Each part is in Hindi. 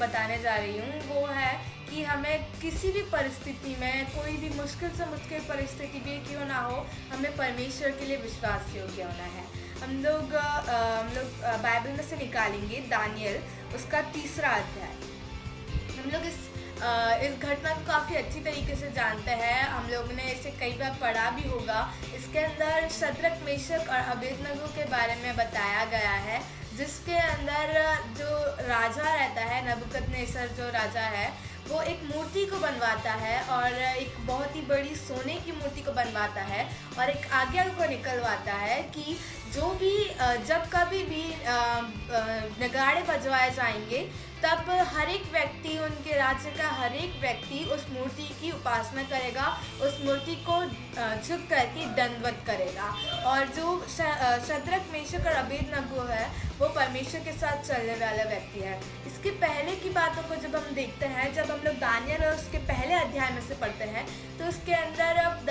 बताने जा रही हूँ वो है कि हमें किसी भी परिस्थिति में, कोई भी मुश्किल से मुश्किल परिस्थिति भी क्यों ना हो, हमें परमेश्वर के लिए विश्वास योग्य होना है। हम लोग बाइबल में से निकालेंगे दानियल उसका 3रा अध्याय। हम लोग इस घटना को काफ़ी अच्छी तरीके से जानते हैं, हम लोग ने इसे कई बार पढ़ा भी होगा। इसके अंदर शद्रक, मेशक और अबेदनगो के बारे में बताया गया है, जिसके अंदर जो राजा रहता है, नबूकदनेस्सर जो राजा है, वो एक मूर्ति को बनवाता है और एक बहुत ही बड़ी सोने की मूर्ति को बनवाता है और एक आज्ञा को निकलवाता है कि जो भी जब कभी भी नगाड़े बजवाए जाएंगे तब हर एक व्यक्ति, उनके राज्य का हर एक व्यक्ति उस मूर्ति की उपासना करेगा, उस मूर्ति को झुक करके दंडवत करेगा। और जो शद्रक, मेशक और अबेदनगो है वो परमेश्वर के साथ चलने वाला व्यक्ति है। इसके पहले की बातों को जब हम देखते हैं, जब हम लोग दानियल और उसके पहले अध्याय में से पढ़ते हैं, तो उसके अंदर अब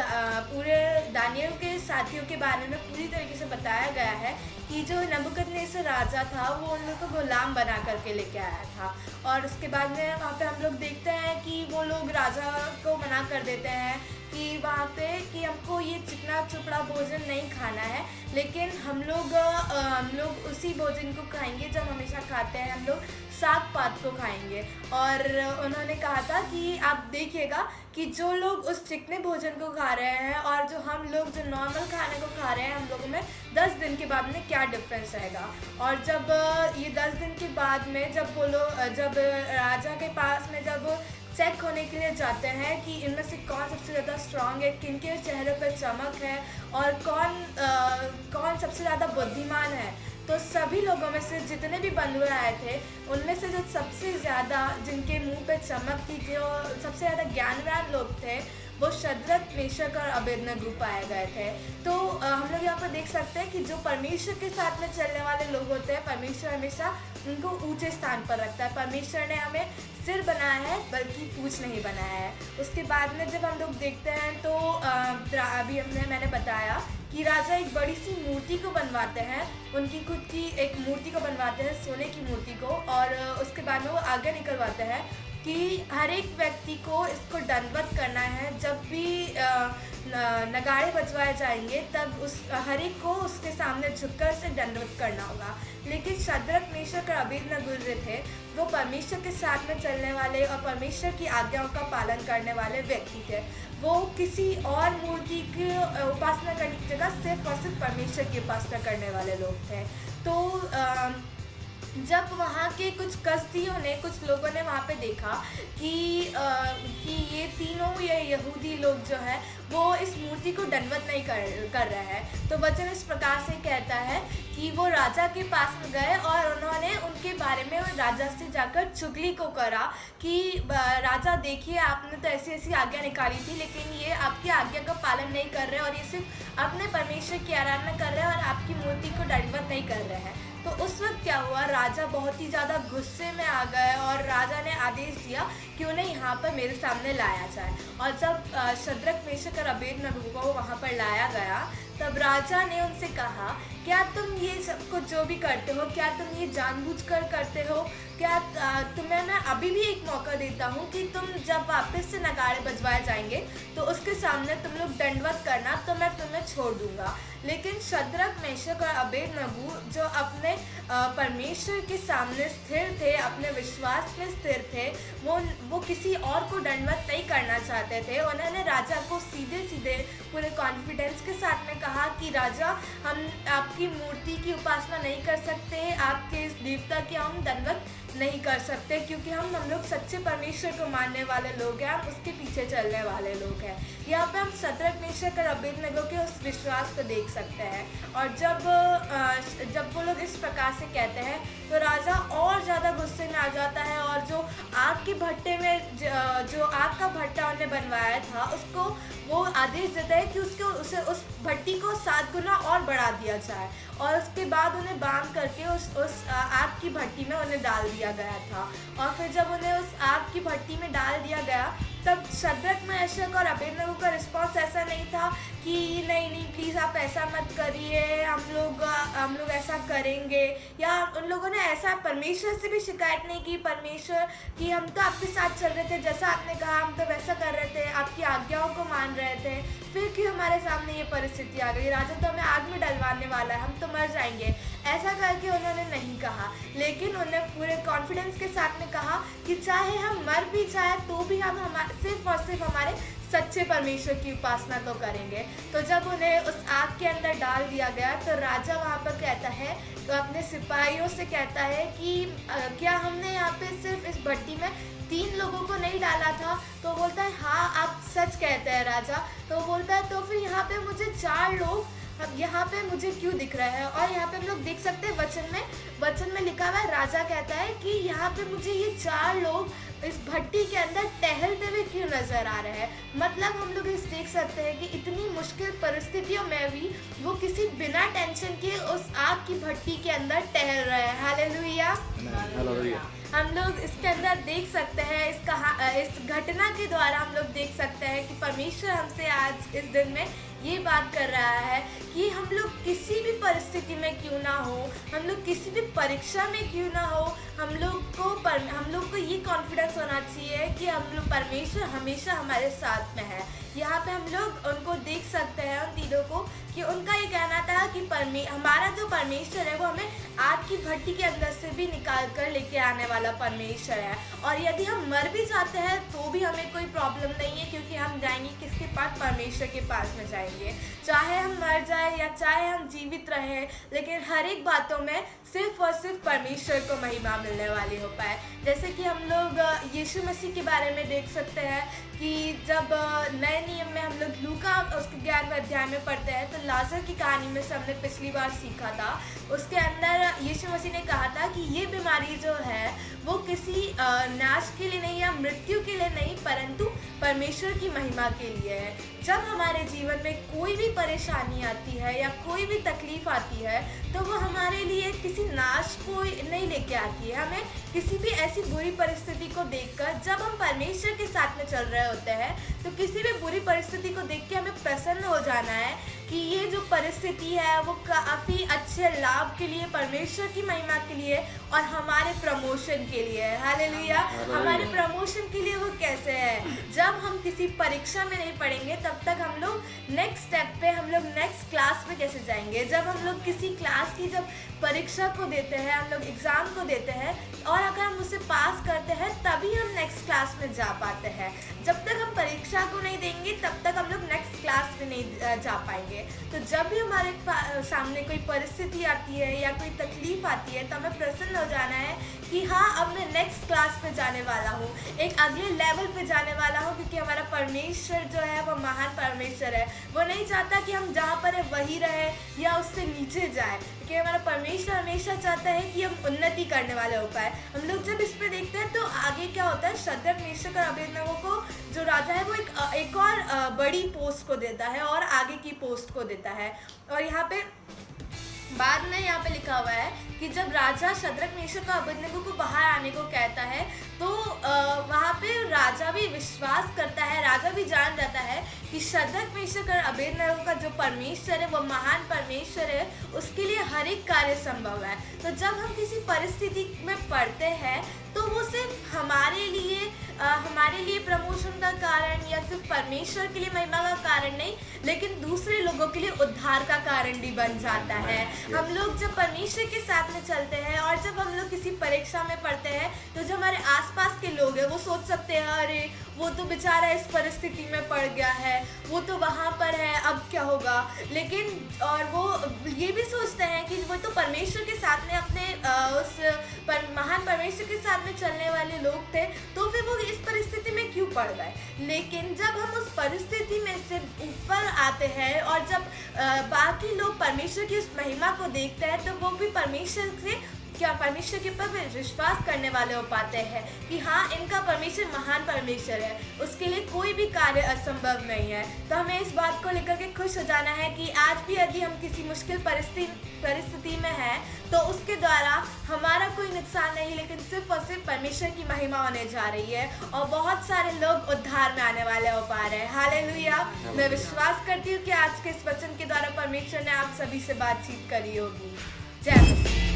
पूरे दानियल के साथियों के बारे में पूरी तरीके से बताया गया है कि जो नबूकदनेस्सर राजा था वो उन लोग को गुलाम बना करके लेके आया था। और उसके बाद में वहाँ पे हम लोग देखते हैं कि वो लोग राजा को मना कर देते हैं कि वहाँ पे कि हमको ये चिकना चुपड़ा भोजन नहीं खाना है, लेकिन हम लोग उसी भोजन को खाएंगे जब हमेशा खाते हैं, हम लोग साग पात को खाएंगे। और उन्होंने कहा था कि आप देखिएगा कि जो लोग उस चिकने भोजन को खा रहे हैं और जो हम लोग जो नॉर्मल खाने को खा रहे हैं, हम लोगों में 10 दिन के बाद में क्या डिफरेंस रहेगा। और जब ये 10 दिन के बाद में जब राजा के पास में जब चेक होने के लिए जाते हैं कि इनमें से कौन सबसे ज़्यादा स्ट्रांग है, किन के चेहरे पर चमक है और कौन सबसे ज़्यादा बुद्धिमान है, तो सभी लोगों में से जितने भी बंधुए आए थे उनमें से जो सबसे ज़्यादा, जिनके मुंह पे चमक थी, जो सबसे ज़्यादा ज्ञानवान लोग थे, वो शद्रक, मेशक और अबेदनगो पाए गए थे। तो हम लोग यहाँ पर देख सकते हैं कि जो परमेश्वर के साथ में चलने वाले लोग होते हैं, परमेश्वर हमेशा उनको ऊंचे स्थान पर रखता है। परमेश्वर ने हमें सिर बनाया है बल्कि पूंछ नहीं बनाया है। उसके बाद में जब हम लोग देखते हैं तो अभी मैंने बताया कि राजा एक बड़ी सी मूर्ति को बनवाते हैं, उनकी खुद की एक मूर्ति को बनवाते हैं, सोने की मूर्ति को, और उसके बाद में वो आगे निकलवाते हैं कि हर एक व्यक्ति को इसको दंडवत करना है। जब भी नगाड़े बजवाए जाएंगे तब हर एक को उसके सामने झुककर से दंडवत करना होगा। लेकिन शद्रक, मेशक और अबेदनगो जो थे वो परमेश्वर के साथ में चलने वाले और परमेश्वर की आज्ञाओं का पालन करने वाले व्यक्ति थे। वो किसी और मूर्ति की उपासना करने की जगह सिर्फ और सिर्फ परमेश्वर की उपासना करने वाले लोग थे। तो जब वहाँ के कुछ कसदियों ने, कुछ लोगों ने वहाँ पे देखा कि ये तीनों ये यहूदी लोग जो है वो इस मूर्ति को दंडवत नहीं कर रहे हैं, तो वचन इस प्रकार से कहता है कि वो राजा के पास में गए और उन्होंने उनके बारे में राजा से जाकर चुगली को करा कि राजा देखिए, आपने तो ऐसी ऐसी आज्ञा निकाली थी, लेकिन ये आपकी आज्ञा का पालन नहीं कर रहे और ये सिर्फ अपने परमेश्वर की आराधना कर रहे हैं और आपकी मूर्ति को दंडवत नहीं कर रहे हैं। तो उस वक्त क्या हुआ, राजा बहुत ही ज़्यादा गुस्से में आ गए और राजा ने आदेश दिया कि उन्हें यहाँ पर मेरे सामने लाया जाए। और जब शद्रक, मेशक और अबेदनगो को वहाँ पर लाया गया तब राजा ने उनसे कहा, क्या तुम ये सब कुछ जो भी करते हो, क्या तुम ये जानबूझकर करते हो? क्या तुम्हें मैं अभी भी एक मौका देता हूँ कि तुम जब वापस से नगाड़े बजवाए जाएंगे तो उसके सामने तुम लोग दंडवत करना, तो मैं तुम्हें छोड़ दूंगा। लेकिन शद्रक, मेशक और अबेदनगो जो अपने परमेश्वर के सामने स्थिर थे, अपने विश्वास में स्थिर थे, वो किसी और को दंडवत नहीं करना चाहते थे। उन्होंने राजा को सीधे सीधे पूरे कॉन्फिडेंस के साथ में कहा कि राजा, हम आपकी मूर्ति की उपासना नहीं कर सकते, आपके इस देवता की हम दंडवत नहीं कर सकते, क्योंकि हम लोग सच्चे परमेश्वर को मानने वाले लोग हैं, हम उसके पीछे चलने वाले लोग हैं। यहाँ पे हम शद्रक, मेशक और अबेदनगो के उस विश्वास को देख सकते हैं। और जब वो लोग इस प्रकार से कहते हैं तो राजा और ज़्यादा गुस्से में आ जाता है और जो आग के भट्टे में जो आग का भट्टा उन्हें बनवाया था उसको वो आदेश देता है कि उस भट्टी को 7 गुना और बढ़ा दिया जाए, और उसके बाद उन्हें बांध करके उस आग की भट्टी में उन्हें डाल दिया गया था। और फिर जब उन्हें उस आग की भट्टी में डाल दिया गया तब शद्रक, मेशक और अबेदनगो का रिस्पॉन्स ऐसा नहीं था कि नहीं नहीं प्लीज़ आप ऐसा मत करिए, हम लोग ऐसा करेंगे, या उन लोगों ने ऐसा परमेश्वर से भी शिकायत नहीं की, परमेश्वर कि हम तो आपके साथ चल रहे थे, जैसा आपने कहा हम तो वैसा कर रहे थे, आपकी आज्ञाओं को मान रहे थे, फिर क्यों हमारे सामने ये परिस्थिति आ गई, राजा तो हमें आग में डलवाने वाला है, हम तो मर जाएंगे। ऐसा करके उन्होंने नहीं कहा, लेकिन उन्होंने पूरे कॉन्फिडेंस के साथ में कहा कि चाहे हम मर भी जाए तो भी हम सिर्फ और सिर्फ हमारे सच्चे परमेश्वर की उपासना तो करेंगे। तो जब उन्हें उस आग के अंदर डाल दिया गया तो राजा वहाँ पर कहता है, तो अपने सिपाहियों से कहता है कि क्या हमने यहाँ पे सिर्फ इस भट्टी में 3 लोगों को नहीं डाला था? तो बोलता है हाँ आप सच कहते हैं राजा। तो बोलता है तो फिर यहाँ पे मुझे 4 लोग अब यहाँ पे मुझे क्यों दिख रहा है? और यहाँ पे हम लोग देख सकते हैं वचन में लिखा हुआ है, राजा कहता है कि यहाँ पे मुझे ये 4 लोग इस भट्टी के अंदर टहलते हुए क्यों नजर आ रहे हैं। मतलब हम लोग इस देख सकते हैं कि इतनी मुश्किल परिस्थितियों में भी वो किसी बिना टेंशन के उस आग की भट्टी के अंदर टहल रहे हैं। हालेलुया। हम लोग इसके अंदर देख सकते हैं, इस घटना के द्वारा हम लोग देख सकते हैं कि परमेश्वर हमसे आज इस दिन में ये बात कर रहा है कि हम लोग किसी भी परिस्थिति में क्यों ना हो, हम लोग किसी भी परीक्षा में क्यों ना हो, हम लोग को ये कॉन्फिडेंस होना चाहिए कि हम लोग परमेश्वर हमेशा हमारे साथ में है। यहाँ पे हम लोग उनको देख सकते हैं, उन तीनों को, कि उनका ये कहना था कि हमारा जो परमेश्वर है वो हमें आग की भट्टी के अंदर से भी निकाल कर लेके आने वाला परमेश्वर है। और यदि हम मर भी जाते हैं तो भी हमें कोई प्रॉब्लम नहीं है, क्योंकि हम जाएंगे किसके पास? परमेश्वर के पास में जाएंगे। चाहे हम मर जाए या चाहे हम जीवित रहें, लेकिन हर एक बातों में सिर्फ और सिर्फ परमेश्वर को महिमा मिलने वाली हो पाए। जैसे कि हम लोग यीशु मसीह के बारे में देख सकते हैं कि जब नए नियम में हम लोग लूका उसके 11वें अध्याय में पढ़ते हैं, तो लाजर की कहानी में से हमने पिछली बार सीखा था। उसके अंदर यीशु मसीह ने कहा था कि ये बीमारी जो है वो किसी नाश के लिए नहीं या मृत्यु के लिए नहीं, परंतु परमेश्वर की महिमा के लिए है। जब हमारे जीवन में कोई भी परेशानी आती है या कोई भी तकलीफ आती है तो वो हमारे लिए किसी नाश को नहीं लेके आती है। हमें किसी भी ऐसी बुरी परिस्थिति को देखकर, जब हम परमेश्वर के साथ में चल रहे होते हैं, तो किसी भी बुरी परिस्थिति को देख के हमें प्रसन्न हो जाना है कि ये जो परिस्थिति है वो काफ़ी अच्छे लाभ के लिए, परमेश्वर की महिमा के लिए और हमारे प्रमोशन के लिए है। हालेलुया। हमारे प्रमोशन के लिए वो कैसे है? जब हम किसी परीक्षा में नहीं पढ़ेंगे तब तक हम लोग नेक्स्ट स्टेप पे, हम लोग नेक्स्ट क्लास में कैसे जाएंगे? जब हम लोग किसी क्लास की जब परीक्षा को देते हैं, हम लोग एग्ज़ाम को देते हैं और अगर हम उसे पास करते हैं तभी हम नेक्स्ट क्लास में जा पाते हैं। जब तक हम परीक्षा को नहीं देंगे तब तक हम लोग नेक्स्ट क्लास में नहीं जा पाएंगे। तो जब भी हमारे सामने कोई परिस्थिति आती है या कोई तकलीफ आती है तो हमें प्रसन्न हो जाना है कि हाँ अब मैं नेक्स्ट क्लास पे जाने वाला हूँ, एक अगले लेवल पे जाने वाला हूँ, क्योंकि हमारा परमेश्वर जो है वो महान परमेश्वर है। वो नहीं चाहता कि हम जहाँ पर है वही रहे या उससे नीचे जाए, क्योंकि हमारा परमेश्वर हमेशा चाहता है कि हम उन्नति करने वाले हो पाए। हम लोग जब इस पे देखते हैं तो आगे क्या होता है, शद्रक, मेशक और अबेदनगो को जो राजा है वो एक और बड़ी पोस्ट को देता है और आगे की पोस्ट को देता है। और यहाँ पे बाद में यहाँ पे लिखा हुआ है कि जब राजा शद्रक, मेशक और अबेदनगो को बाहर आने को कहता है तो वहाँ पे राजा भी विश्वास करता है, राजा भी जान जाता है कि शद्रक, मेशक और अबेदनगो का जो परमेश्वर है वो महान परमेश्वर है, उसके लिए हर एक कार्य संभव है। तो जब हम किसी परिस्थिति में पढ़ते हैं तो वो सिर्फ हमारे लिए प्रमोशन का कारण या सिर्फ परमेश्वर के लिए महिमा का कारण नहीं, लेकिन दूसरे लोगों के लिए उद्धार का कारण भी बन जाता है। हम लोग जब परमेश्वर के साथ में चलते हैं और जब हम लोग किसी परीक्षा में पढ़ते हैं तो जो हमारे आसपास के लोग हैं वो सोच सकते हैं अरे वो तो बेचारा इस परिस्थिति में पड़ गया है, वो तो वहाँ पर है, अब क्या होगा। लेकिन और वो ये भी सोचते हैं कि वो तो परमेश्वर के साथ में अपने महान परमेश्वर के साथ में चलने वाले लोग थे, तो फिर वो इस परिस्थिति में क्यों पड़ गए। लेकिन जब हम उस परिस्थिति में से ऊपर आते हैं और जब बाकी लोग परमेश्वर की उस महिमा को देखते हैं तो वो भी परमेश्वर से क्या परमेश्वर के ऊपर विश्वास करने वाले हो पाते हैं कि हाँ, इनका परमेश्वर महान परमेश्वर है, उसके लिए कोई भी कार्य असंभव नहीं है। तो हमें इस बात को लेकर के खुश हो जाना है कि आज भी यदि हम किसी मुश्किल परिस्थिति में हैं तो उसके द्वारा हमारा कोई नुकसान नहीं, लेकिन सिर्फ और सिर्फ परमेश्वर की महिमा होने जा रही है और बहुत सारे लोग उद्धार में आने वाले हो पा रहे हैं। हालेलुया। मैं विश्वास करती हूँ कि आज के इस वचन के द्वारा परमेश्वर ने आप सभी से बातचीत करी होगी। जय मसीह।